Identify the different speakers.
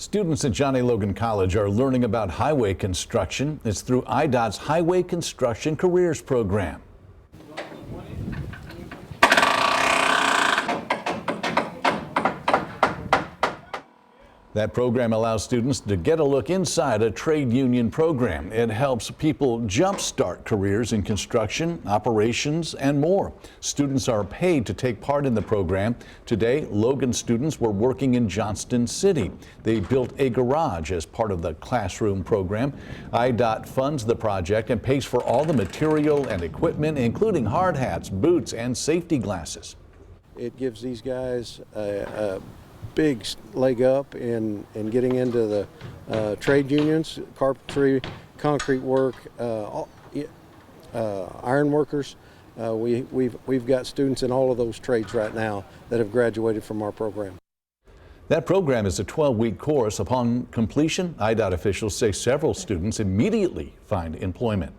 Speaker 1: Students at John A. Logan College are learning about highway construction. It's through IDOT's Highway Construction Careers Program. That program allows students to get a look inside a trade union program. It helps people jumpstart careers in construction, operations, and more. Students are paid to take part in the program. Today, Logan students were working in Johnston City. They built a garage as part of the classroom program. IDOT funds the project and pays for all the material and equipment, including hard hats, boots, and safety glasses.
Speaker 2: It gives these guys a big leg up in getting into the trade unions, carpentry, concrete work, iron workers. We've got students in all of those trades right now that have graduated from our program.
Speaker 1: That program is a 12-week course. Upon completion, IDOT officials say several students immediately find employment.